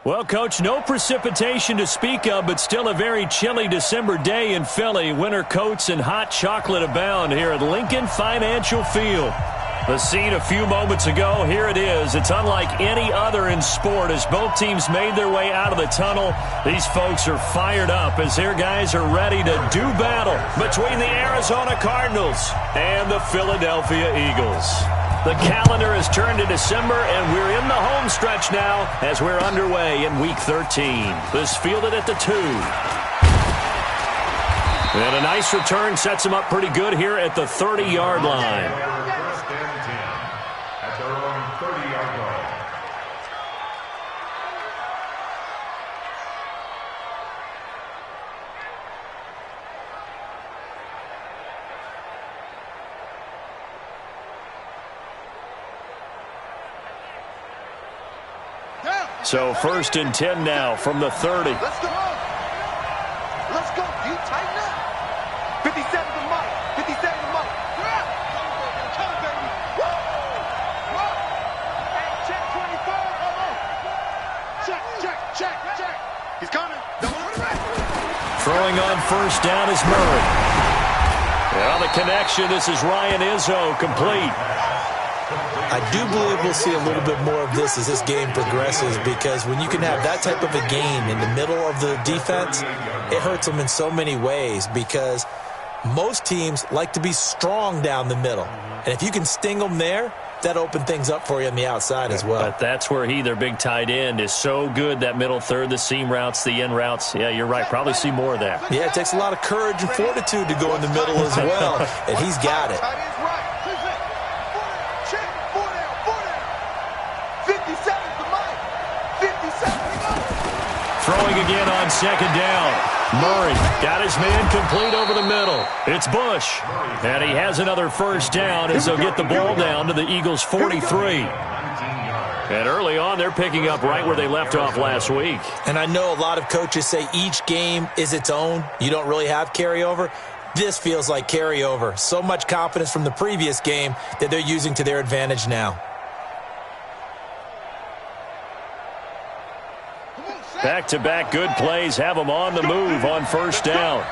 Well, Coach, no precipitation to speak of, but still a very chilly December day in Philly. Winter coats and hot chocolate abound here at Lincoln Financial Field. The scene a few moments ago, here it is. It's unlike any other in sport as both teams made their way out of the tunnel. These folks are fired up as their guys are ready to do battle between the Arizona Cardinals and the Philadelphia Eagles. The calendar has turned to December, and we're in the home stretch now as we're underway in Week 13. This fielded at the 2. And a nice return sets them up pretty good here at the 30-yard line. First and 10 at their own 30-yard line. So first and 10 now from the 30. Let's go. Let's go. You tighten up. 57 to Mike. 57 to Mike. Come on, baby. Woo! Hey, check 24. Check. He's coming. Throwing on first down is Murray. Well, the connection. This is Ryan Izzo, complete. I do believe we'll see a little bit more of this as this game progresses, because when you can have that type of a game in the middle of the defense, it hurts them in so many ways, because most teams like to be strong down the middle. And if you can sting them there, that opens things up for you on the outside as well. But that's where their big tight end, is so good, that middle third, the seam routes, the in routes. Yeah, you're right. Probably see more of that. Yeah, it takes a lot of courage and fortitude to go in the middle as well, and he's got it. Throwing again on second down. Murray got his man complete over the middle. It's Bush. And he has another first down as they'll get the ball down to the Eagles' 43. And early on, they're picking up right where they left off last week. And I know a lot of coaches say each game is its own. You don't really have carryover. This feels like carryover. So much confidence from the previous game that they're using to their advantage now. Back-to-back good plays have them on the move on first down.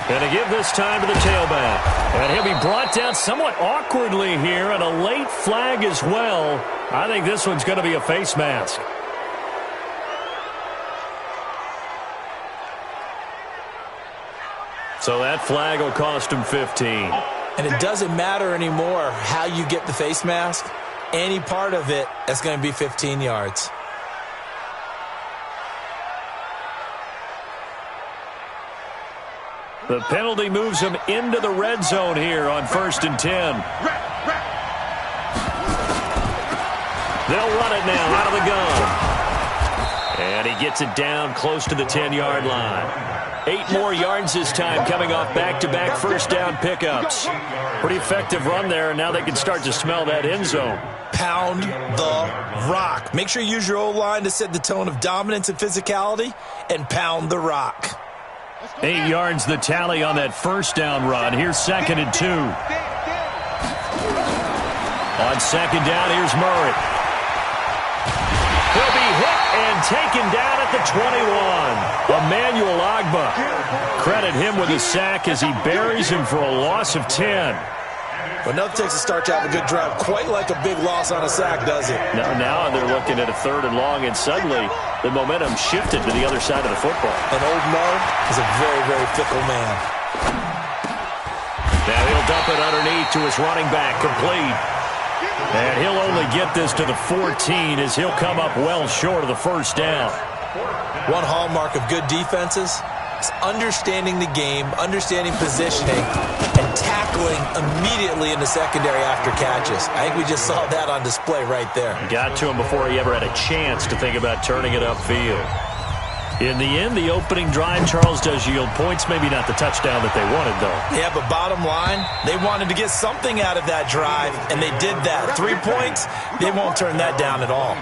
And to give this time to the tailback. And he'll be brought down somewhat awkwardly here, and a late flag as well. I think this one's going to be a face mask. So that flag will cost him 15. And it doesn't matter anymore how you get the face mask. Any part of it, that's going to be 15 yards. The penalty moves him into the red zone here on first and 10. They'll run it now out of the gun. And he gets it down close to the 10-yard line. 8 more yards this time, coming off back-to-back first down pickups. Pretty effective run there, and now they can start to smell that end zone. Pound the rock. Make sure you use your O-line to set the tone of dominance and physicality, and pound the rock. 8 yards the tally on that first down run. Here's second and 2. On second down, here's Murray. He'll be hit and taken down at the 21. Emmanuel Agba. Credit him with a sack as he buries him for a loss of 10. But nothing takes a start to have a good drive quite like a big loss on a sack, does it? Now they're looking at a third and long, and suddenly the momentum shifted to the other side of the football. And old Mo is a very, very fickle man. Now he'll dump it underneath to his running back, complete. And he'll only get this to the 14 as he'll come up well short of the first down. One hallmark of good defenses is understanding the game, understanding positioning, and tackling immediately in the secondary after catches. I think we just saw that on display right there. Got to him before he ever had a chance to think about turning it upfield. In the end, the opening drive, Charles, does yield points. Maybe not the touchdown that they wanted, though. Yeah, but bottom line, they wanted to get something out of that drive, and they did that. 3 points, they won't turn that down at all.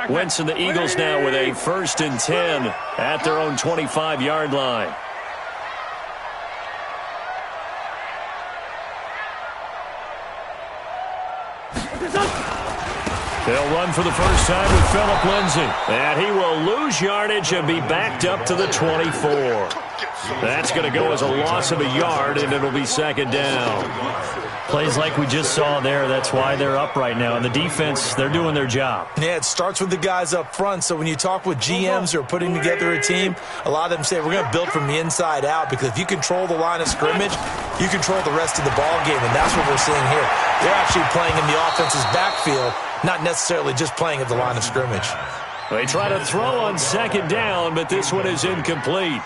Wentz and the Eagles now with a 1st and 10 at their own 25-yard line. They'll run for the first time with Phillip Lindsay. And he will lose yardage and be backed up to the 24. That's going to go as a loss of a yard, and it'll be 2nd down. Plays like we just saw there. That's why they're up right now. And the defense, they're doing their job. Yeah, it starts with the guys up front. So when you talk with GMs who are putting together a team, a lot of them say, we're going to build from the inside out, because if you control the line of scrimmage, you control the rest of the ball game, and that's what we're seeing here. They're actually playing in the offense's backfield, not necessarily just playing at the line of scrimmage. They try to throw on 2nd down, but this one is incomplete.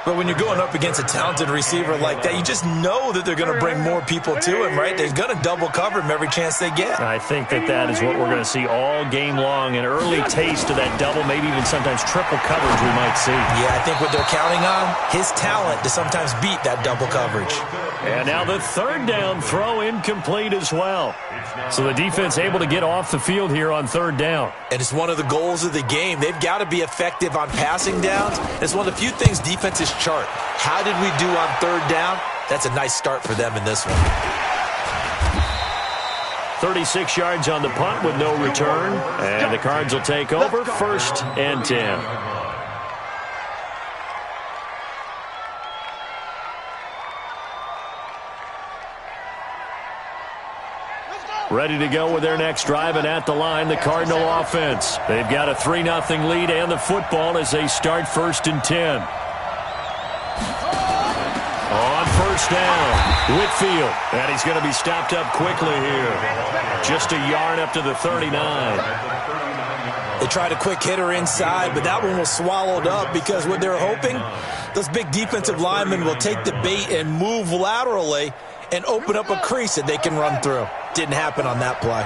But when you're going up against a talented receiver like that, you just know that they're going to bring more people to him, right? They're going to double cover him every chance they get. I think that is what we're going to see all game long, an early taste of that double, maybe even sometimes triple coverage we might see. Yeah, I think what they're counting on, his talent to sometimes beat that double coverage. And now the 3rd down throw incomplete as well. So the defense able to get off the field here on 3rd down. And it's one of the goals of the game. They've got to be effective on passing downs. It's one of the few things defenses chart. How did we do on 3rd down? That's a nice start for them in this one. 36 yards on the punt with no return. And the Cards will take over 1st and 10. Ready to go with their next drive, and at the line, the Cardinal offense. They've got a 3-0 lead and the football as they start 1st and 10. On 1st down, Whitfield. And he's going to be stopped up quickly here. Just a yard up to the 39. They tried a quick hitter inside, but that one was swallowed up, because what they're hoping, those big defensive linemen will take the bait and move laterally and open up a crease that they can run through. Didn't happen on that play.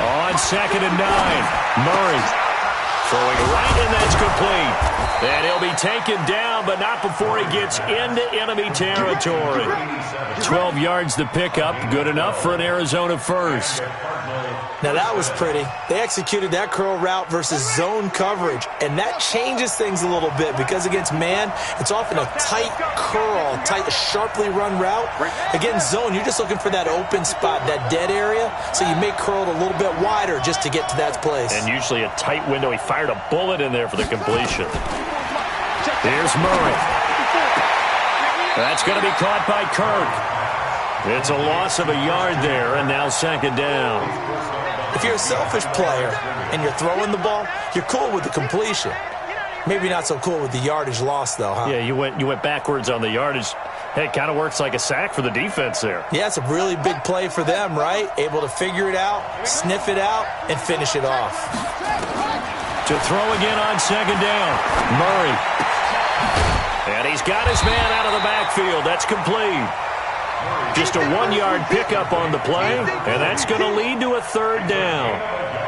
On 2nd and 9, Murray throwing right, and that's complete. And he'll be taken down, but not before he gets into enemy territory. 12 yards the pickup, good enough for an Arizona 1st. Now that was pretty. They executed that curl route versus zone coverage, and that changes things a little bit, because against man, it's often a tight curl, tight, sharply run route. Against zone, you're just looking for that open spot, that dead area, so you make curl a little bit wider just to get to that place. And usually a tight window. He fired a bullet in there for the completion. Here's Murray. That's going to be caught by Kirk. It's a loss of a yard there, and now 2nd down. If you're a selfish player and you're throwing the ball, you're cool with the completion. Maybe not so cool with the yardage loss, though, huh? Yeah, you went backwards on the yardage. Hey, it kind of works like a sack for the defense there. Yeah, it's a really big play for them, right? Able to figure it out, sniff it out, and finish it off. To throw again on 2nd down, Murray. And he's got his man out of the backfield. That's complete. Just a 1-yard pickup on the play, and that's going to lead to a 3rd down.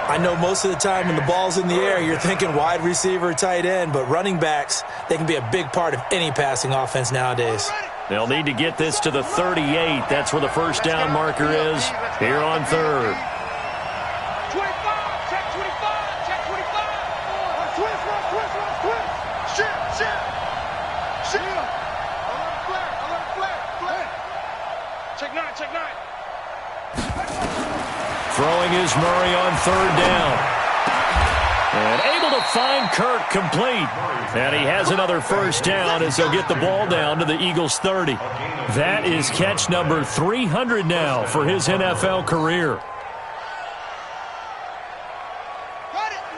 I know most of the time when the ball's in the air, you're thinking wide receiver, tight end, but running backs, they can be a big part of any passing offense nowadays. They'll need to get this to the 38. That's where the 1st down marker is here on 3rd. 25, check 25, check 25. Twist. Shit. I love flat. Check 9. Throwing is Murray on 3rd down. And able to find Kirk complete. And he has another 1st down as they'll get the ball down to the Eagles' 30. That is catch number 300 now for his NFL career.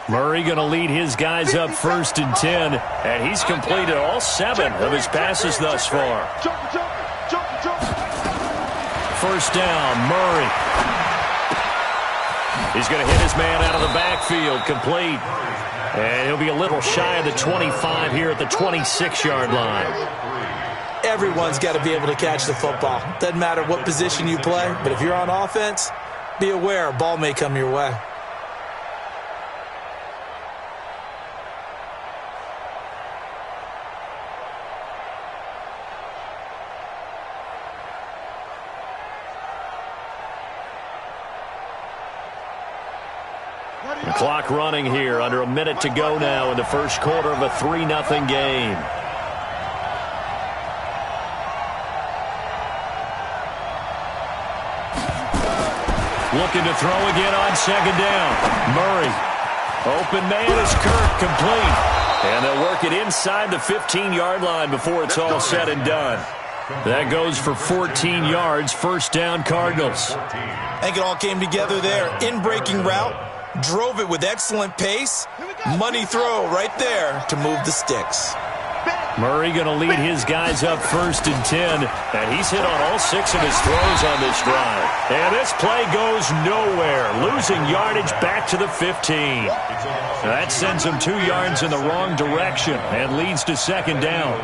Murray going to lead his guys up 1st and 10. And he's completed all 7 of his passes thus far. 1st down, Murray. He's going to hit his man out of the backfield, complete. And he'll be a little shy of the 25 here at the 26-yard line. Everyone's got to be able to catch the football. Doesn't matter what position you play, but if you're on offense, be aware a ball may come your way. The clock running here, under a minute to go now in the first quarter of a 3-0 game. Looking to throw again on second down. Murray. Open man is Kirk, complete. And they'll work it inside the 15-yard line before it's all said and done. That goes for 14 yards, first down Cardinals. I think it all came together there. In-breaking route, drove it with excellent pace. Money throw right there to move the sticks. Murray going to lead his guys up 1st and 10, and he's hit on all 6 of his throws on this drive. And this play goes nowhere, losing yardage back to the 15. That sends him 2 yards in the wrong direction and leads to second down.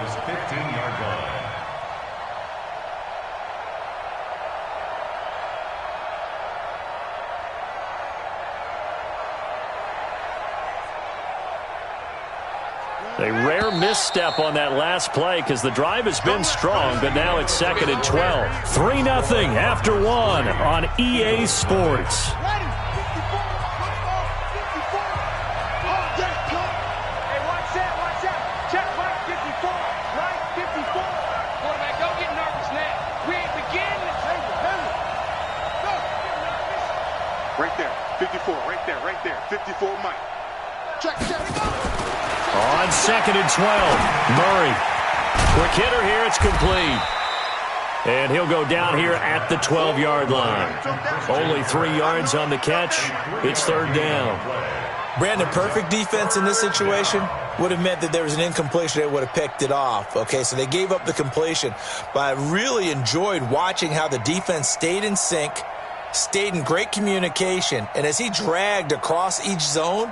A rare misstep on that last play because the drive has been strong, but now it's 2nd and 12. 3-0 after 1 on EA Sports. Hey, watch that. Check right 54. Right 54. Quarterback, don't get nervous now. We ain't beginning. Right there. 54. Right there. 54 Mike. Check. On 2nd and 12, Murray. Quick hitter here, it's complete. And he'll go down here at the 12-yard line. Only 3 yards on the catch. It's 3rd down. Brandon, perfect defense in this situation would have meant that there was an incompletion. They would have picked it off. Okay, so they gave up the completion. But I really enjoyed watching how the defense stayed in sync, stayed in great communication. And as he dragged across each zone,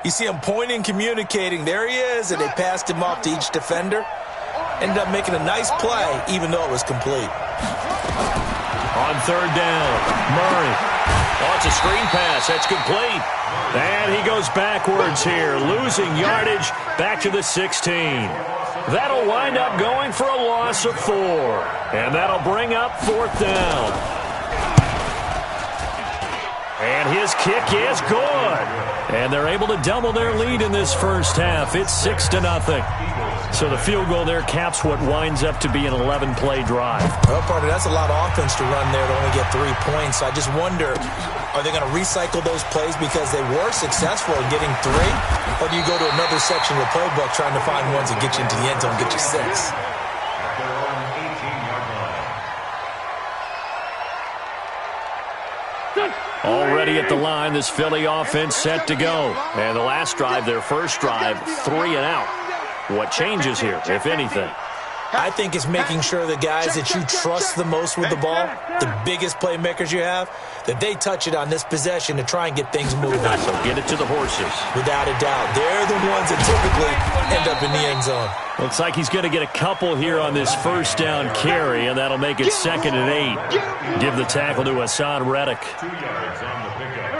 you see him pointing, communicating. There he is, and they passed him off to each defender. Ended up making a nice play, even though it was complete. On 3rd down, Murray. Oh, it's a screen pass. That's complete. And he goes backwards here, losing yardage back to the 16. That'll wind up going for a loss of 4. And that'll bring up 4th down. And his kick is good. And they're able to double their lead in this first half. It's 6-0. So the field goal there caps what winds up to be an 11-play drive. Well, partner, that's a lot of offense to run there to only get 3 points. I just wonder, are they going to recycle those plays because they were successful in getting 3? Or do you go to another section of the playbook trying to find ones that get you into the end zone, get you 6? Already at the line, this Philly offense set to go. And the last drive, their first drive, 3 and out. What changes here, if anything? I think it's making sure the guys that you trust the most with the ball, the biggest playmakers you have, that they touch it on this possession to try and get things moving. So get it to the horses. Without a doubt. They're the ones that typically end up in the end zone. Looks like he's going to get a couple here on this first down carry, and that'll make it 2nd and 8. Give the tackle to Hassan Reddick.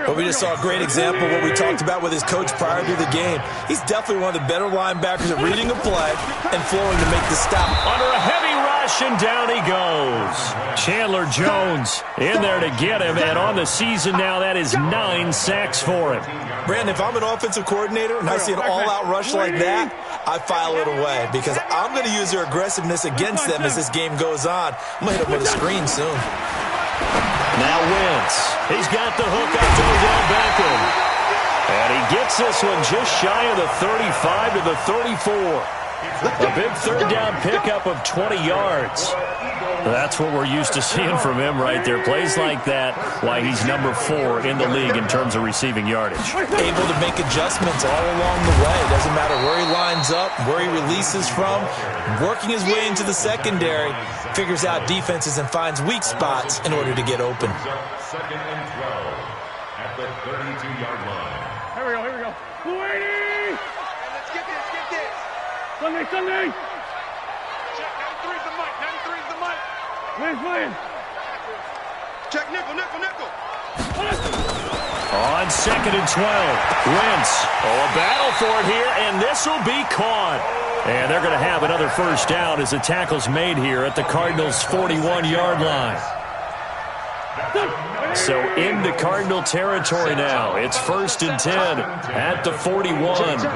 But we just saw a great example of what we talked about with his coach prior to the game. He's definitely one of the better linebackers at reading a play and flowing to make the stop. Under a heavy rush, and down he goes. Chandler Jones in there to get him, and on the season now, that is 9 sacks for him. Brandon, if I'm an offensive coordinator and I see an all-out rush like that, I file it away because I'm going to use their aggressiveness against them as this game goes on. I'm going to hit them with a screen soon. Now Wentz. He's got the hook up to Odell Beckham. And he gets this one just shy of the 35 to the 34. A big 3rd down pickup of 20 yards. That's what we're used to seeing from him right there. Plays like that, why he's number 4 in the league in terms of receiving yardage. Able to make adjustments all along the way. Doesn't matter where he lines up, where he releases from. Working his way into the secondary, figures out defenses and finds weak spots in order to get open. 2nd and 12 at the 32-yard line. Here we go. 280! Let's get this. Sunday! Check, 93's the mic. 93's the mic. Where's William? Check, nickel. On 2nd and 12, Wentz. A battle for it here, and this will be caught. And they're going to have another first down as the tackle's made here at the Cardinals' 41-yard line. So into Cardinal territory now. It's 1st and 10 at the 41. Tyson.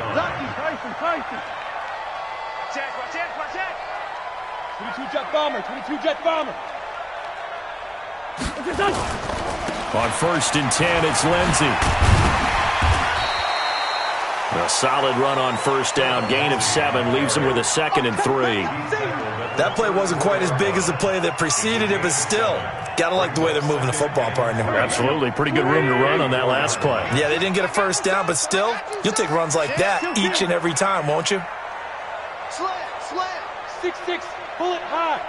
22 jet bomber. 22 jet bomber. On 1st and 10, it's Lindsey. A solid run on 1st down. Gain of 7 leaves him with a 2nd and 3. That play wasn't quite as big as the play that preceded it, but still, got to like the way they're moving the football, partner. Absolutely. Pretty good room to run on that last play. Yeah, they didn't get a 1st down, but still, you'll take runs like that each and every time, won't you? Slam. 6-6. Bullet high.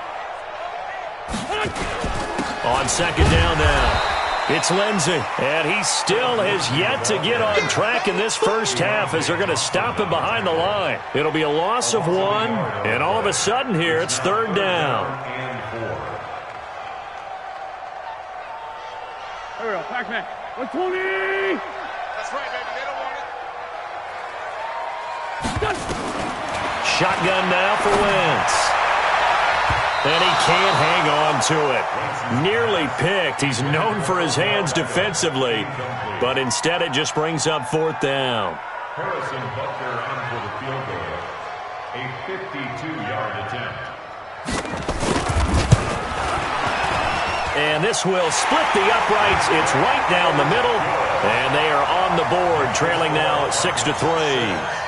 On 2nd down now, it's Lindsey. And he still has yet to get on track in this first half as they're going to stop him behind the line. It'll be a loss of 1, and all of a sudden here, it's 3rd down. Here we go. Pac-Man. 120. That's right, baby. They don't want it. Shotgun now for Wentz. And he can't hang on to it. Nearly picked. He's known for his hands defensively, but instead it just brings up 4th down. Harrison Butker on for the field goal. A 52-yard attempt. And this will split the uprights. It's right down the middle, and they are on the board, trailing now 6-3.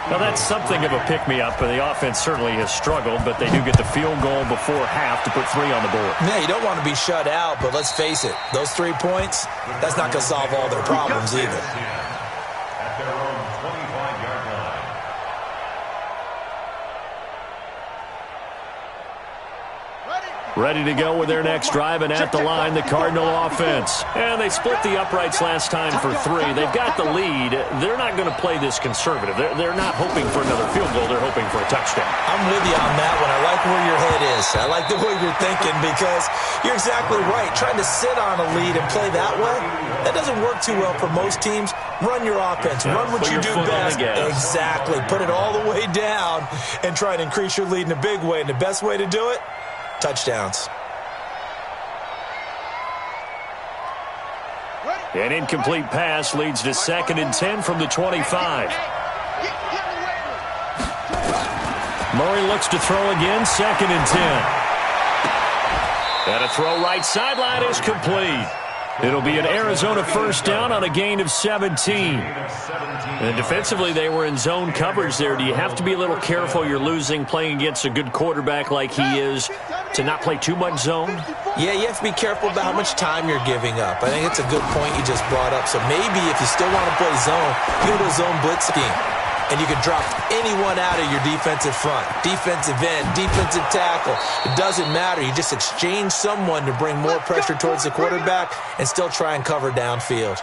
Now, that's something of a pick-me-up, but the offense certainly has struggled, but they do get the field goal before half to put 3 on the board. Yeah, you don't want to be shut out, but let's face it, those 3 points, that's not going to solve all their problems either. At their own 25-yard line. Ready to go with their next drive, and at the line, the Cardinal offense. And they split the uprights last time for 3. They've got the lead. They're not going to play this conservative. They're not hoping for another field goal. They're hoping for a touchdown. I'm with you on that one. I like where your head is. I like the way you're thinking because you're exactly right. Trying to sit on a lead and play that way, that doesn't work too well for most teams. Run your offense. Run what you do best. Exactly. Put it all the way down and try to increase your lead in a big way. And the best way to do it, touchdowns. An incomplete pass leads to 2nd and 10 from the 25. Murray looks to throw again, 2nd and 10. And a throw right sideline is complete. It'll be an Arizona 1st down on a gain of 17. And defensively, they were in zone coverage there. Do you have to be a little careful? You're losing, playing against a good quarterback like he is, to not play too much zone? Yeah, you have to be careful about how much time you're giving up. I think it's a good point you just brought up. So maybe if you still want to play zone, you go to a zone blitz scheme. And you can drop anyone out of your defensive front, defensive end, defensive tackle. It doesn't matter. You just exchange someone to bring more pressure towards the quarterback and still try and cover downfield.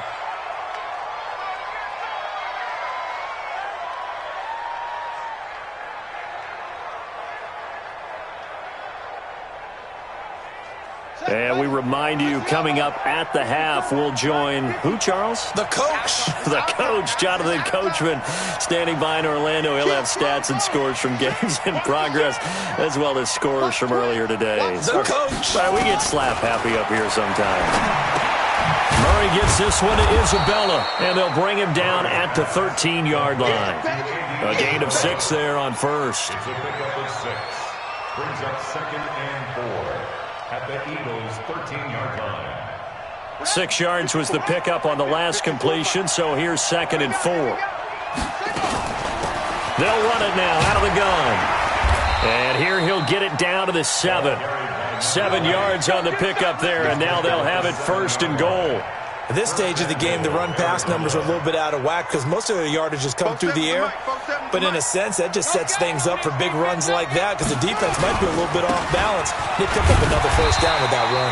And we remind you, coming up at the half, we'll join who, Charles? The coach. The coach, Jonathan Coachman, standing by in Orlando. He'll have stats and scores from games in progress, as well as scores from earlier today. The coach. We get slap happy up here sometimes. Murray gets this one to Isabella, and they'll bring him down at the 13-yard line. A gain of 6 there on 1st. It's a pickup of 6. Brings up 2nd and 4. At the Eagles' 13-yard line. 6 yards was the pickup on the last completion, so here's 2nd and 4. They'll run it now out of the gun. And here he'll get it down to the 7. 7 yards on the pickup there, and now they'll have it 1st and goal. At this stage of the game, the run-pass numbers are a little bit out of whack because most of the yardage has come through the air. But in a sense, that just sets things up for big runs like that because the defense might be a little bit off balance. They pick up another 1st down with that run.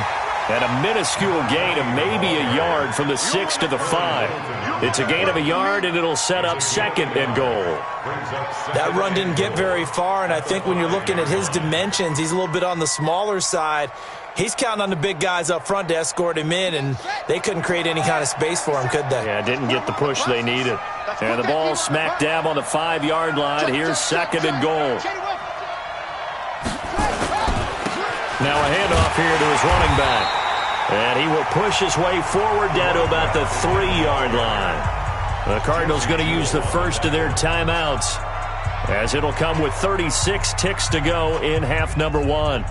And a minuscule gain of maybe a yard from the 6 to the 5. It's a gain of a yard, and it'll set up 2nd and goal. That run didn't get very far, and I think when you're looking at his dimensions, he's a little bit on the smaller side. He's counting on the big guys up front to escort him in, and they couldn't create any kind of space for him, could they? Yeah, didn't get the push they needed. And the ball smack dab on the 5-yard line. Here's 2nd and goal. Now a handoff here to his running back. And he will push his way forward down to about the 3-yard line. The Cardinals going to use the first of their timeouts, as it'll come with 36 ticks to go in half number 1.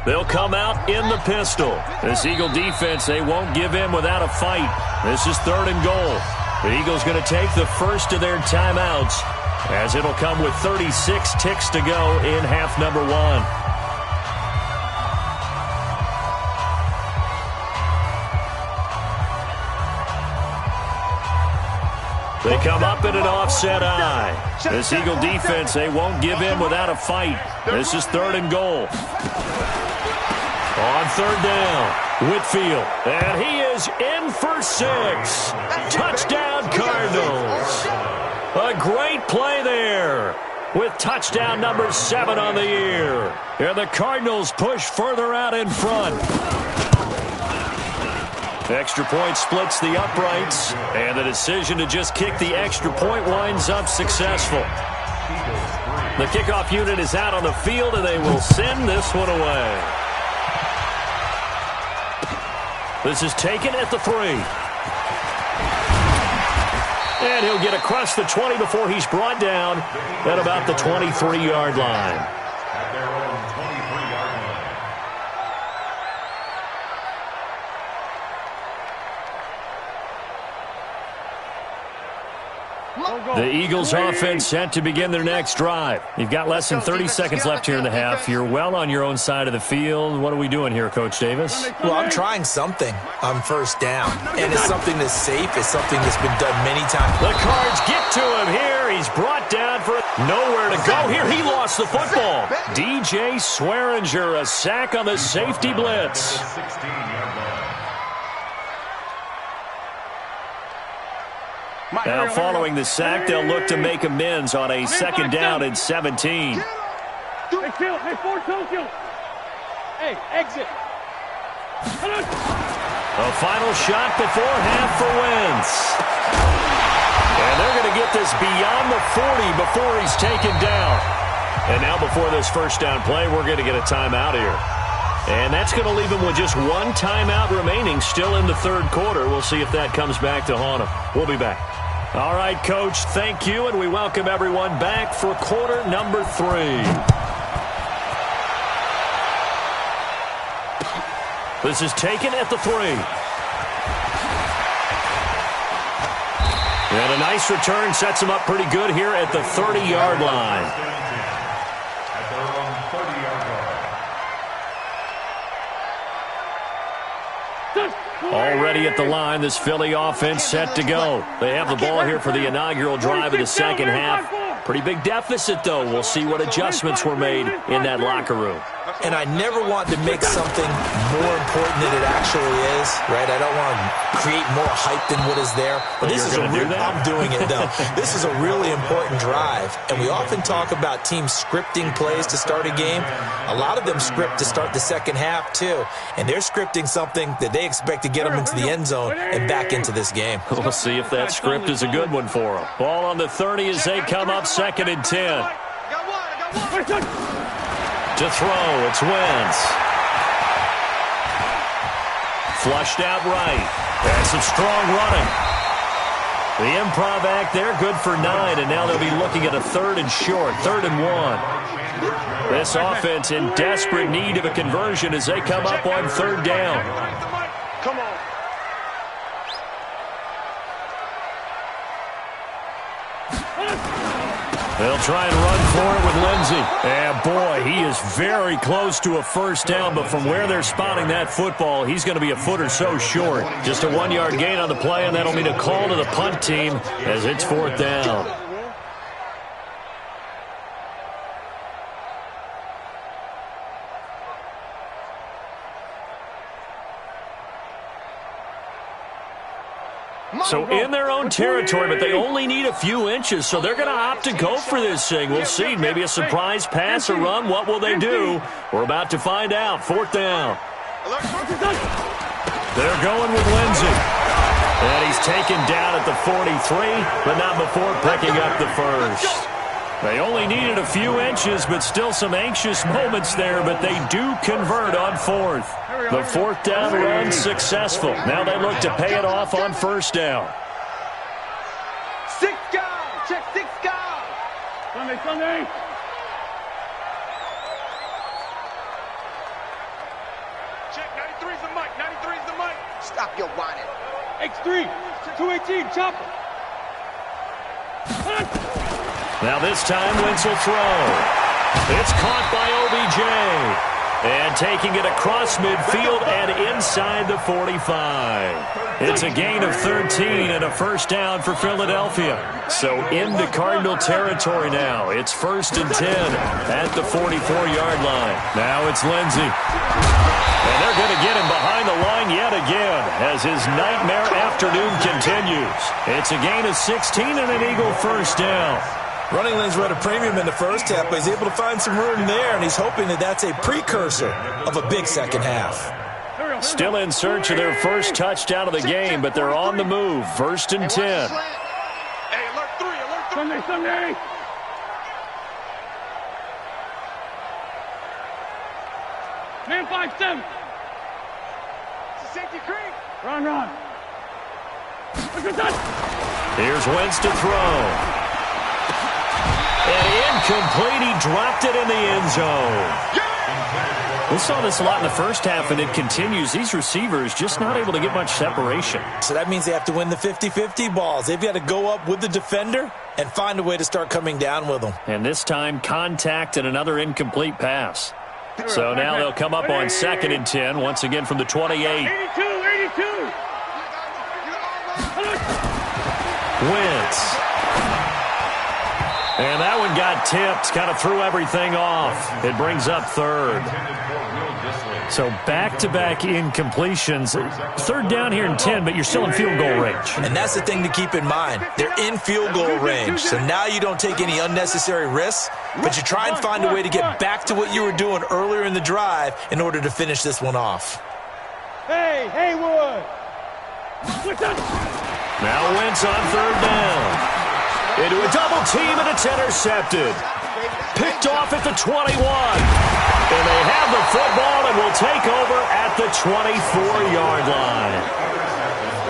They'll come out in the pistol. This Eagle defense, they won't give in without a fight. This is 3rd and goal. The Eagles going to take the first of their timeouts, as it'll come with 36 ticks to go in half number 1. They come up in an offset eye. This Eagle defense, they won't give in without a fight. This is 3rd and goal. On 3rd down, Whitfield. And he is in for 6. Touchdown, Cardinals. A great play there, with touchdown number 7 on the year. And the Cardinals push further out in front. Extra point splits the uprights, and the decision to just kick the extra point winds up successful. The kickoff unit is out on the field, and they will send this one away. This is taken at the 3. And he'll get across the 20 before he's brought down at about the 23-yard line. At their own 23-yard line. The Eagles offense set to begin their next drive. You've got less than 30 seconds left here in the half. You're well on your own side of the field. What are we doing here, Coach Davis? Well, I'm trying something on 1st down, and it's something that's safe. It's something that's been done many times. The Cards get to him here. He's brought down for nowhere to go here. He lost the football. DJ Swearinger, a sack on the safety blitz. 16-yard line. Now, following the sack, they'll look to make amends on a 2nd down and 17. Hey, Phil. Hey, Ford, Phil. Hey, exit. A final shot before half for Wentz. And they're going to get this beyond the 40 before he's taken down. And now before this first down play, we're going to get a timeout here. And that's going to leave him with just 1 timeout remaining still in the 3rd quarter. We'll see if that comes back to haunt him. We'll be back. All right, Coach, thank you, and we welcome everyone back for quarter number 3. This is taken at the 3. And a nice return sets him up pretty good here at the 30-yard line. At their own 30-yard line. Already at the line, this Philly offense set to go. They have the ball here for the inaugural drive of the second half. Pretty big deficit, though. We'll see what adjustments were made in that locker room. And I never want to make something more important than it actually is, right? I don't want to create more hype than what is there. But this is I'm doing it, though. This is a really important drive. And we often talk about teams scripting plays to start a game. A lot of them script to start the second half, too. And they're scripting something that they expect to get them into the end zone and back into this game. We'll see if that script is a good one for them. Ball on the 30 as they come up 2nd and 10. To throw, it's Wentz. Flushed out right. And some strong running. The improv act there, good for 9, and now they'll be looking at a 3rd and short, 3rd and 1. This offense in desperate need of a conversion as they come up on 3rd down. Come on. They'll try and run for it with Lindsey. And, boy, he is very close to a first down, but from where they're spotting that football, he's going to be a foot or so short. Just a 1-yard gain on the play, and that'll mean a call to the punt team as it's 4th down. So in their own territory, but they only need a few inches, so they're going to opt to go for this thing. We'll see. Maybe a surprise pass or run. What will they do? We're about to find out. 4th down. They're going with Lindsey. And he's taken down at the 43, but not before picking up the first. They only needed a few inches, but still some anxious moments there, but they do convert on fourth. The fourth down run successful. Now they look to pay it off on first down. 6 guys. Check 6 guys. Sunday. Check 93's the mic. 93's the mic. Stop your whining. X3, 218, chopper. Now this time Wentz will throw. It's caught by OBJ. And taking it across midfield and inside the 45. It's a gain of 13 and a first down for Philadelphia. So into Cardinal territory now. It's 1st and 10 at the 44-yard line. Now it's Lindsey. And they're going to get him behind the line yet again as his nightmare afternoon continues. It's a gain of 16 and an Eagle first down. Running lanes were at a premium in the first half, but he's able to find some room there, and he's hoping that that's a precursor of a big second half. Still in search of their first touchdown of the game, but they're on the move. 1st and 10. Hey, alert 3, alert 3. Sunday. Man 5-7. Safety creek. Run. Here's Wentz to throw. And incomplete. He dropped it in the end zone. We saw this a lot in the first half, and it continues. These receivers just not able to get much separation. So that means they have to win the 50-50 balls. They've got to go up with the defender and find a way to start coming down with them. And this time, contact and another incomplete pass. So now they'll come up on 2nd and 10, once again from the 28. 82. Wentz. And that one got tipped, kind of threw everything off. It brings up 3rd. So back-to-back incompletions. 3rd down here and 10, but you're still in field goal range. And that's the thing to keep in mind. They're in field goal range. So now you don't take any unnecessary risks, but you try and find a way to get back to what you were doing earlier in the drive in order to finish this one off. Hey, Haywood. Now Wentz on 3rd down. Into a double team, and it's intercepted. Picked off at the 21. And they have the football and will take over at the 24-yard line.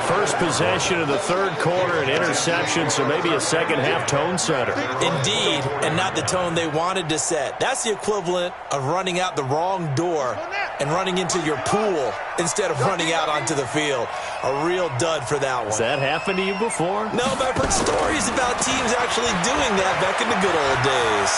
First possession of the 3rd quarter, an interception, so maybe a second-half tone setter. Indeed, and not the tone they wanted to set. That's the equivalent of running out the wrong door and running into your pool instead of running out onto the field. A real dud for that one. Has that happened to you before? No, but I've heard stories about teams actually doing that back in the good old days.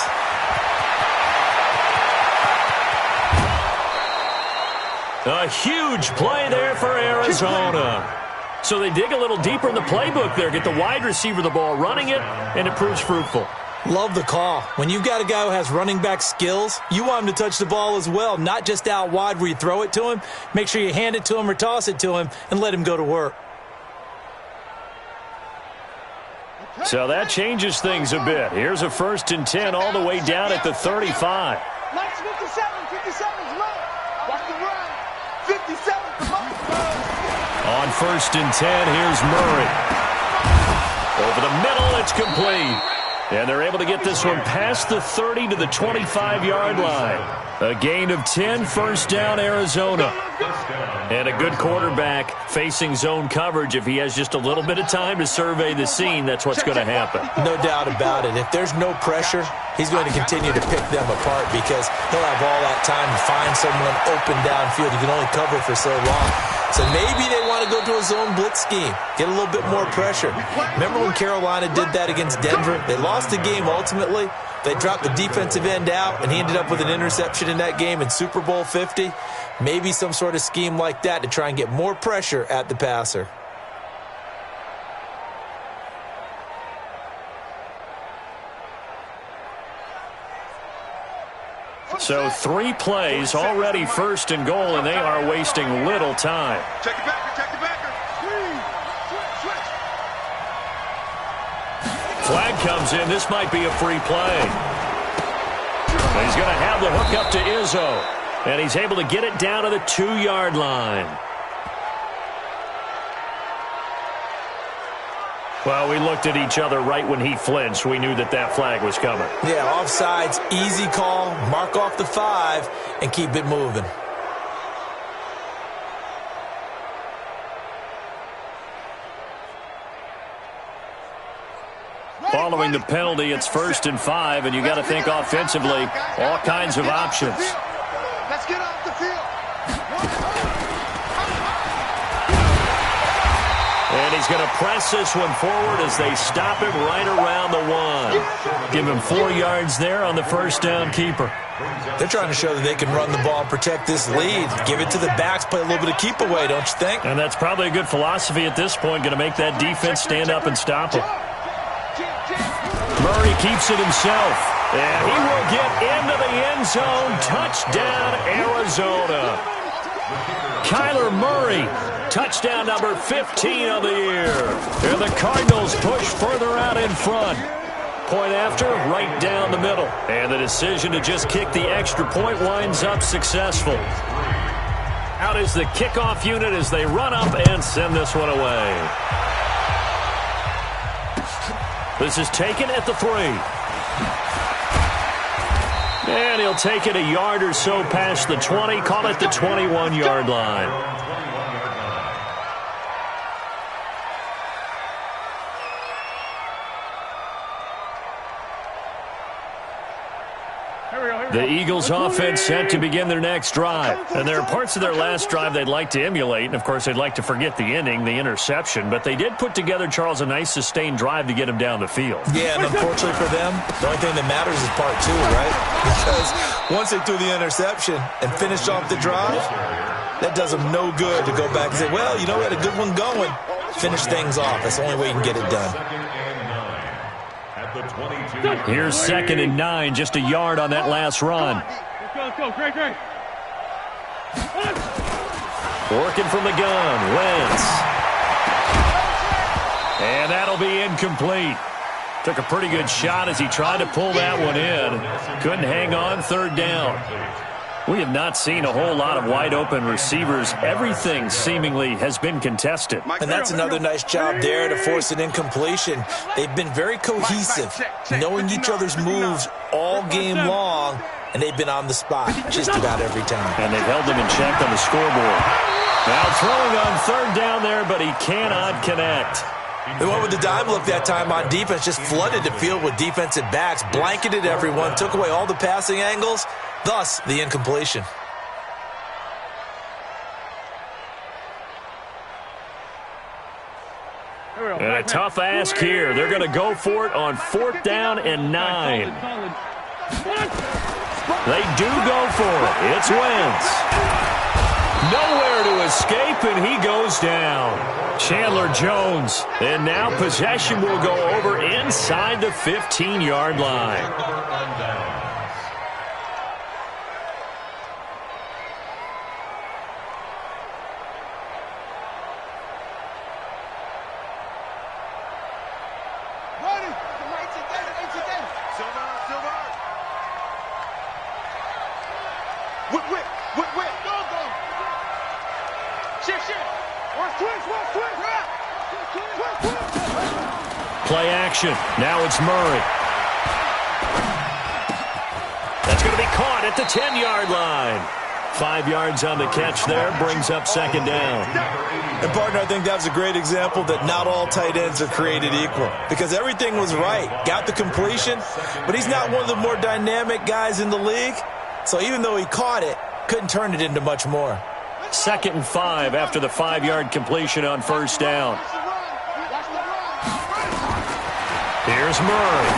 A huge play there for Arizona. So they dig a little deeper in the playbook there, get the wide receiver the ball, running it, and it proves fruitful. Love the call. When you've got a guy who has running back skills, you want him to touch the ball as well, not just out wide where you throw it to him. Make sure you hand it to him or toss it to him and let him go to work. So that changes things a bit. Here's a 1st and 10 all the way down at the 35. Nice 57's low. Watch the run. 57's the most. On 1st and 10, here's Murray. Over the middle, it's complete. And they're able to get this one past the 30 to the 25-yard line. A gain of 10, 1st down, Arizona. And a good quarterback facing zone coverage. If he has just a little bit of time to survey the scene, that's what's going to happen. No doubt about it. If there's no pressure, he's going to continue to pick them apart because he'll have all that time to find someone open downfield. You can only cover for so long. So maybe they want to go to a zone blitz scheme, get a little bit more pressure. Remember when Carolina did that against Denver? They lost the game ultimately. They dropped the defensive end out, and he ended up with an interception in that game in Super Bowl 50. Maybe some sort of scheme like that to try and get more pressure at the passer. So 3 plays, already 1st and goal, and they are wasting little time. Check it backer, check it backer. Switch. Flag comes in. This might be a free play. And he's going to have the hook up to Izzo. And he's able to get it down to the 2-yard line. Well, we looked at each other right when he flinched. We knew that that flag was coming. Yeah, offsides, easy call, mark off the 5, and keep it moving. Following the penalty, it's 1st and 5, and you got to think offensively, all kinds of options. Let's get off the field. And he's going to press this one forward as they stop him right around the 1. Give him 4 yards there on the first down keeper. They're trying to show that they can run the ball and protect this lead. Give it to the backs, play a little bit of keep away, don't you think? And that's probably a good philosophy at this point, going to make that defense stand up and stop him. Murray keeps it himself, and he will get into the end zone. Touchdown, Arizona. Kyler Murray, touchdown number 15 of the year. And the Cardinals push further out in front. Point after, right down the middle. And the decision to just kick the extra point winds up successful. Out is the kickoff unit as they run up and send this one away. This is taken at the 3. And he'll take it a yard or so past the 20. Call it the 21-yard line. The Eagles offense set to begin their next drive. And there are parts of their last drive they'd like to emulate. And, of course, they'd like to forget the ending, the interception. But they did put together, Charles, a nice sustained drive to get him down the field. Yeah, and unfortunately for them, the only thing that matters is part 2, right? Because once they threw the interception and finished off the drive, that does them no good to go back and say, well, you know, we had a good one going. Finish things off. That's the only way you can get it done. Here's 2nd and 9, just a yard on that last run. Let's go, great. Working from the gun, Wentz. And that'll be incomplete. Took a pretty good shot as he tried to pull that one in. Couldn't hang on, 3rd down. We have not seen a whole lot of wide-open receivers. Everything seemingly has been contested. And that's another nice job there to force an incompletion. They've been very cohesive, knowing each other's moves all game long, and they've been on the spot just about every time. And they've held them in check on the scoreboard. Now throwing on 3rd down there, but he cannot connect. They went with the dime look that time on defense, just flooded the field with defensive backs, blanketed everyone, took away all the passing angles, thus the incompletion. And a tough ask here. They're going to go for it on 4th down and 9. They do go for it. It's Wentz. Nowhere to escape, and he goes down. Chandler Jones. And now possession will go over inside the 15-yard line. Play action. Now it's Murray. That's going to be caught at the 10-yard line. 5 yards on the catch there, brings up 2nd down. And, partner, I think that was a great example that not all tight ends are created equal. Because everything was right. Got the completion, but he's not one of the more dynamic guys in the league. So even though he caught it, couldn't turn it into much more. 2nd and 5 after the 5-yard completion on 1st down. Here's Murray.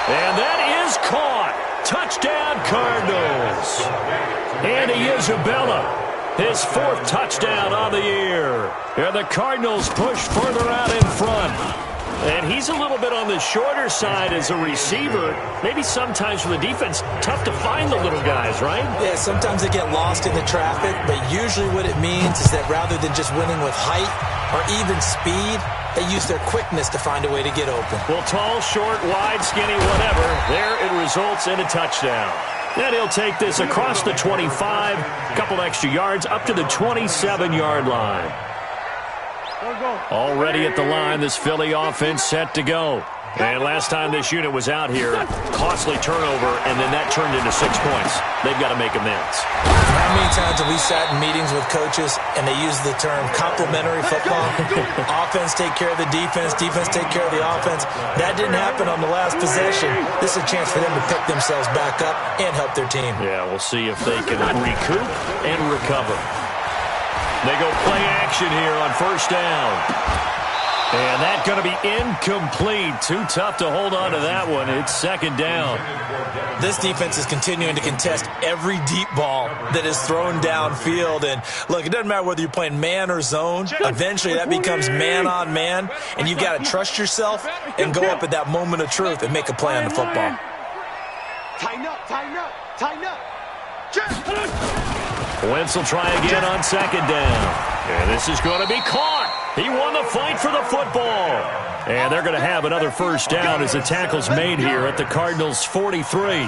And that is caught. Touchdown, Cardinals. Andy Isabella, his 4th touchdown on the year. And the Cardinals push further out in front. And he's a little bit on the shorter side as a receiver. Maybe sometimes for the defense, tough to find the little guys, right? Yeah, sometimes they get lost in the traffic, but usually what it means is that rather than just winning with height or even speed, they use their quickness to find a way to get open. Well, tall, short, wide, skinny, whatever, there it results in a touchdown. Then he'll take this across the 25, a couple extra yards, up to the 27-yard line. Already at the line, this Philly offense set to go. And last time this unit was out here, costly turnover, and then that turned into 6 points. They've got to make amends. How many times have we sat in meetings with coaches and they use the term complementary football? Offense take care of the defense, defense take care of the offense. That didn't happen on the last possession. This is a chance for them to pick themselves back up and help their team. Yeah, we'll see if they can recoup and recover. They go play action here on first down. And that's going to be incomplete. Too tough to hold on to that one. It's second down. This defense is continuing to contest every deep ball that is thrown downfield. And, look, it doesn't matter whether you're playing man or zone. Eventually that becomes man on man. And you've got to trust yourself and go up at that moment of truth and make a play on the football. Tighten up, tighten up, tighten up. Wentz will try again on second down. And this is going to be caught. He won the fight for the football. And they're going to have another first down as the tackle's made here at the Cardinals' 43.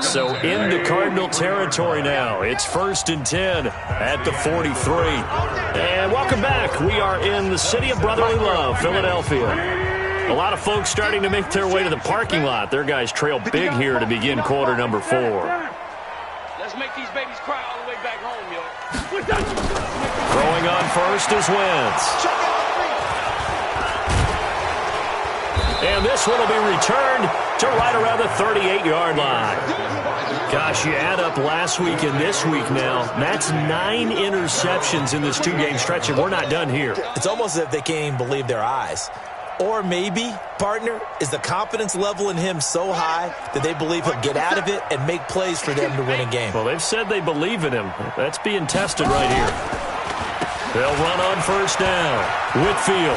So into Cardinal territory now. It's 1st and 10 at the 43. And welcome back. We are in the city of brotherly love, Philadelphia. A lot of folks starting to make their way to the parking lot. Their guys trail big here to begin quarter number 4. Let's make these babies cry all the way back home, yo. Throwing on first is Wentz. And this one will be returned to right around the 38-yard line. Gosh, you add up last week and this week now, that's 9 interceptions in this 2-game stretch, and we're not done here. It's almost as if they can't even believe their eyes. Or maybe, partner, is the confidence level in him so high that they believe he'll get out of it and make plays for them to win a game. Well, they've said they believe in him. That's being tested right here. They'll run on first down. Whitfield.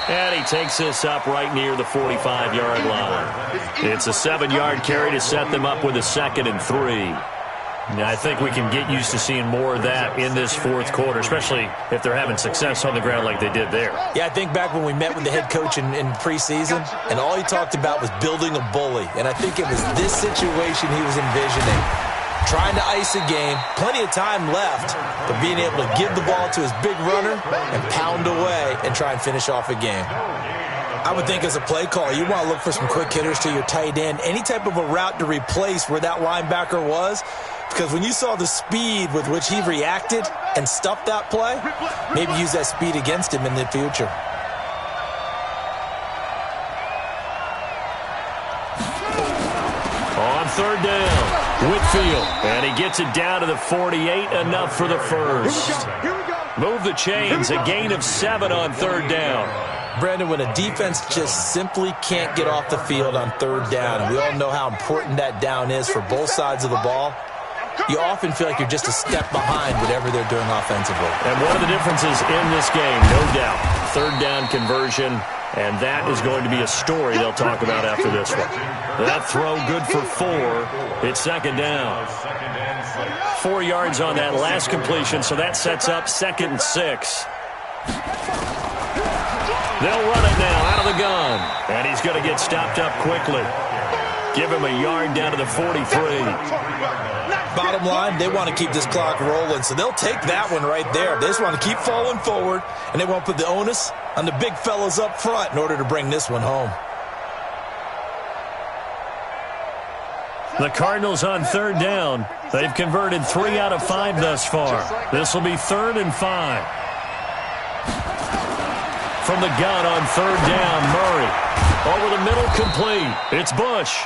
And he takes this up right near the 45-yard line. It's a 7-yard carry to set them up with a 2nd and 3. Now, I think we can get used to seeing more of that in this 4th quarter, especially if they're having success on the ground like they did there. Yeah, I think back when we met with the head coach in preseason, and all he talked about was building a bully. And I think it was this situation he was envisioning. Trying to ice a game, plenty of time left, but being able to give the ball to his big runner and pound away and try and finish off a game. I would think as a play call, you want to look for some quick hitters to your tight end, any type of a route to replace where that linebacker was. Because when you saw the speed with which he reacted and stuffed that play, maybe use that speed against him in the future. On third down, Whitfield. And he gets it down to the 48, enough for the first. Move the chains, a gain of 7 on third down. Brandon, when a defense just simply can't get off the field on third down, and we all know how important that down is for both sides of the ball, you often feel like you're just a step behind whatever they're doing offensively. And one of the differences in this game, no doubt, third down conversion, and that is going to be a story they'll talk about after this one. That throw good for 4. It's second down. 4 yards on that last completion, so that sets up 2nd and 6. They'll run it now out of the gun, and he's going to get stopped up quickly. Give him a yard down to the 43. Bottom line, they want to keep this clock rolling, so they'll take that one right there. They just want to keep falling forward, and they want to put the onus on the big fellas up front in order to bring this one home. The Cardinals on third down. They've converted 3 out of 5 thus far. This will be 3rd and 5. From the gun on third down, Murray. Over the middle, complete. It's Bush.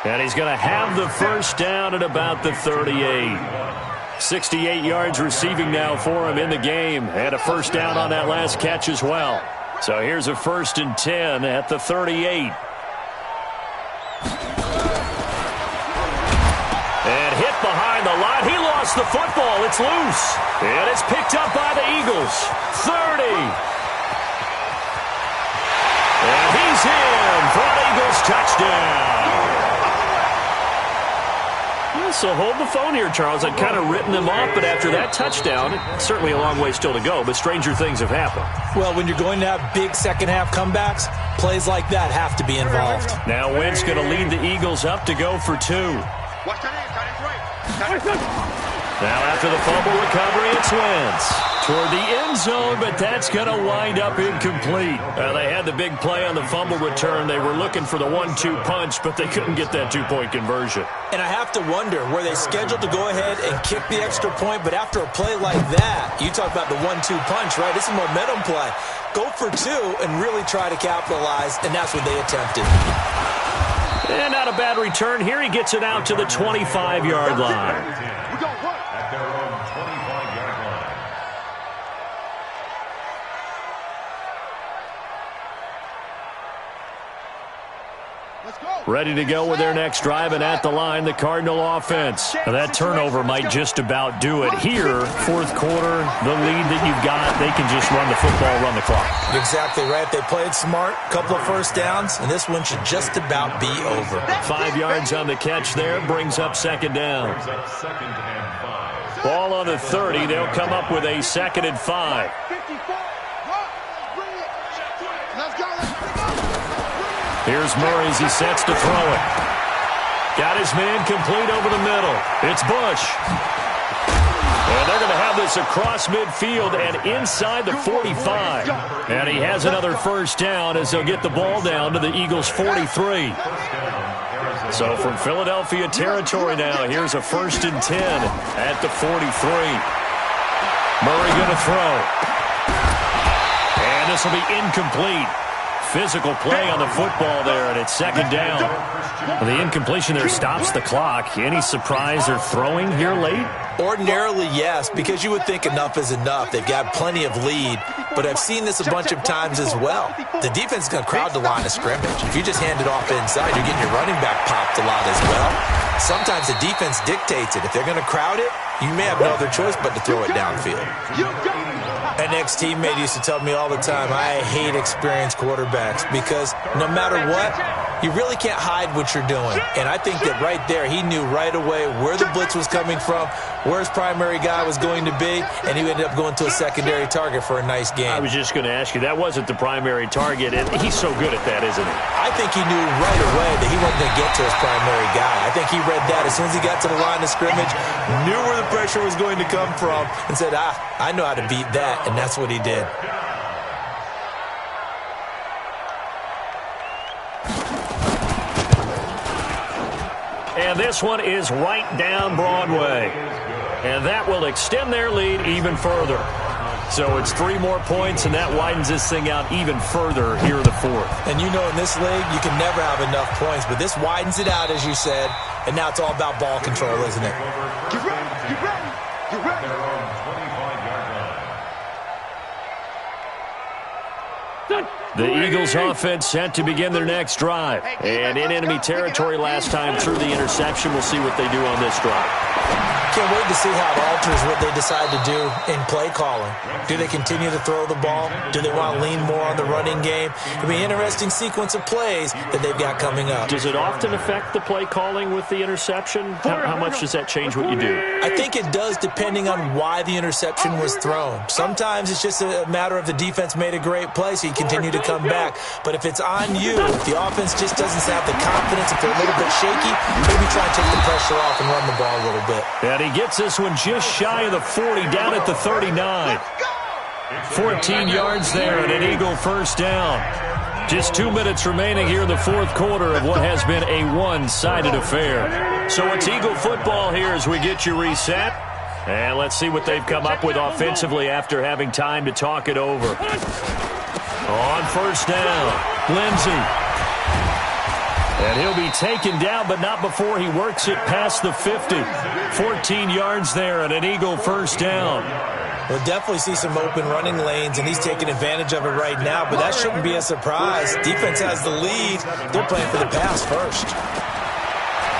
And he's going to have the first down at about the 38. 68 yards receiving now for him in the game. And a first down on that last catch as well. So here's a 1st and 10 at the 38. And hit behind the line. He lost the football. It's loose. And it's picked up by the Eagles. 30. And he's in for an Eagles touchdown. So hold the phone here, Charles. I'd kind of written them off, but after that touchdown, it's certainly a long way still to go, but stranger things have happened. Well, when you're going to have big second-half comebacks, plays like that have to be involved. Now Wentz going to lead the Eagles up to go for 2. Watch that in, got his right. Now after the fumble recovery, it's Wentz toward the end zone, but that's going to wind up incomplete. They had the big play on the fumble return. They were looking for the 1-2 punch, but they couldn't get that two-point conversion. And I have to wonder, were they scheduled to go ahead and kick the extra point, but after a play like that, you talk about the 1-2 punch, right? It's a momentum play. Go for two and really try to capitalize, and that's what they attempted. And not a bad return here. He gets it out to the 25-yard line. At their own 25-yard line. Ready to go with their next drive, and at the line, the Cardinal offense. Now that turnover might just about do it. Here, fourth quarter, the lead that you've got, they can just run the football, run the clock. Exactly right. They played smart, couple of first downs, and this one should just about be over. 5 yards on the catch there, brings up second down. Ball on the 30. They'll come up with a 2nd and 5. Here's Murray as he sets to throw it. Got his man complete over the middle. It's Bush. And they're going to have this across midfield and inside the 45. And he has another first down as they'll get the ball down to the Eagles' 43. So from Philadelphia territory now, here's a 1st and 10 at the 43. Murray going to throw. And this will be incomplete. Physical play on the football there, and it's 2nd down. The incompletion there stops the clock. Any surprise they're throwing here late? Ordinarily, yes, because you would think enough is enough. They've got plenty of lead, but I've seen this a bunch of times as well. The defense is going to crowd the line of scrimmage. If you just hand it off inside, you're getting your running back popped a lot as well. Sometimes the defense dictates it. If they're going to crowd it, you may have no other choice but to throw it downfield. An ex-teammate used to tell me all the time, I hate experienced quarterbacks because no matter what, you really can't hide what you're doing. And I think that right there, he knew right away where the blitz was coming from, where his primary guy was going to be, and he ended up going to a secondary target for a nice game. I was just going to ask you, that wasn't the primary target, and he's so good at that, isn't he? I think he knew right away that he wasn't going to get to his primary guy. I think he read that as soon as he got to the line of scrimmage, knew where the pressure was going to come from, and said, I know how to beat that, and that's what he did. And this one is right down Broadway. And that will extend their lead even further. So it's 3 more points, and that widens this thing out even further here in the 4th. And you know in this league, you can never have enough points, but this widens it out, as you said, and now it's all about ball control, isn't it? Get ready, get ready, get ready. Their own 25-yard line. The Eagles offense set to begin their next drive. And in enemy territory last time through the interception. We'll see what they do on this drive. Can't wait to see how it alters what they decide to do in play calling. Do they continue to throw the ball? Do they want to lean more on the running game? It'll be an interesting sequence of plays that they've got coming up. Does it often affect the play calling with the interception? How much does that change what you do? I think it does depending on why the interception was thrown. Sometimes it's just a matter of the defense made a great play, so you continue to come back. But if it's on you, if the offense just doesn't have the confidence, if they're a little bit shaky, maybe try and take the pressure off and run the ball a little bit. And he gets this one just shy of the 40, down at the 39. 14 yards there and an Eagle first down. Just 2 minutes remaining here in the 4th quarter of what has been a one-sided affair. So it's Eagle football here as we get you reset. And let's see what they've come up with offensively after having time to talk it over. On first down, Lindsey. And he'll be taken down, but not before he works it past the 50. 14 yards there and an Eagle first down. We'll definitely see some open running lanes, and he's taking advantage of it right now, but that shouldn't be a surprise. Defense has the lead. They're playing for the pass first.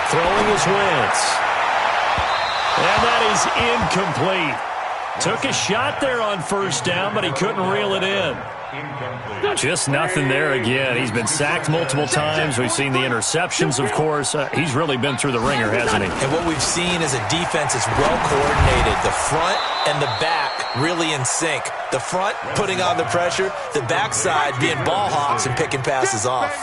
Throwing is Wentz. And that is incomplete. Took a shot there on first down, but he couldn't reel it in. Just nothing there again. He's been sacked multiple times. We've seen the interceptions, of course. He's really been through the ringer, hasn't he? And what we've seen is a defense that's well coordinated. The front and the back really in sync. The front putting on the pressure, the backside being ball hawks and picking passes off.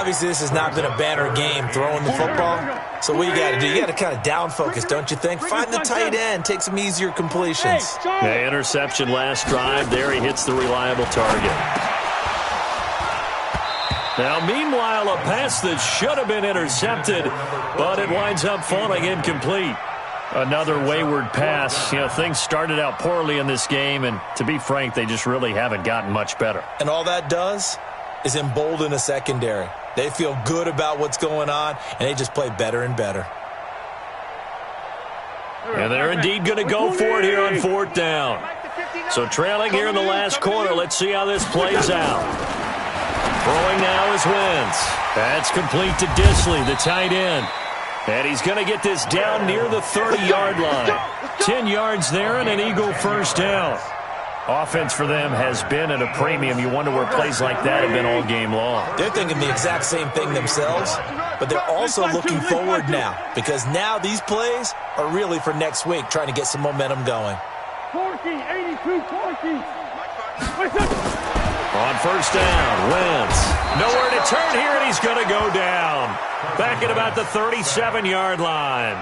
Obviously, this has not been a banner game throwing the football. So what you got to do, you got to kind of down focus, don't you think? Find the tight end, take some easier completions. Yeah, interception last drive. There he hits the reliable target. Now, meanwhile, a pass that should have been intercepted, but it winds up falling incomplete. Another wayward pass. You know, things started out poorly in this game, and to be frank, they just really haven't gotten much better. And all that does is embolden a secondary. They feel good about what's going on, and they just play better and better. And they're indeed going to go for it here on 4th down. So trailing here in the last quarter, let's see how this plays out. Throwing now is Wentz. That's complete to Disley, the tight end. And he's going to get this down near the 30-yard line. 10 yards there and an Eagle first down. Offense for them has been at a premium. You wonder where plays like that have been all game long. They're thinking the exact same thing themselves, but they're also looking forward now because now these plays are really for next week, trying to get some momentum going. On first down, Wentz. Nowhere to turn here, and he's going to go down. Back at about the 37-yard line.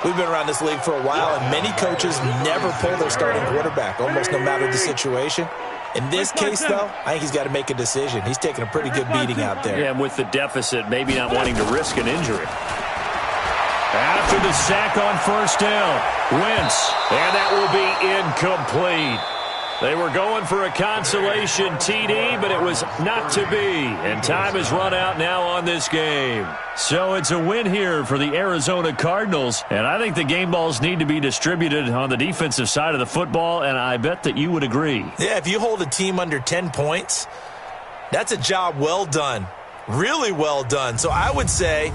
We've been around this league for a while, and many coaches never pull their starting quarterback, almost no matter the situation. In this case, though, I think he's got to make a decision. He's taking a pretty good beating out there. Yeah, and with the deficit, maybe not wanting to risk an injury. After the sack on first down, Wentz, and that will be incomplete. They were going for a consolation TD, but it was not to be. And time has run out now on this game. So it's a win here for the Arizona Cardinals. And I think the game balls need to be distributed on the defensive side of the football, and I bet that you would agree. Yeah, if you hold a team under 10 points, that's a job well done. Really well done. So I would say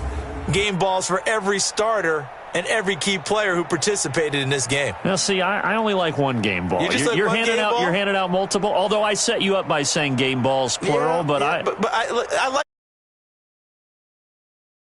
game balls for every starter and every key player who participated in this game. Now, see, I only like one game ball. You're handing out multiple. Although I set you up by saying game balls plural, yeah, but I like.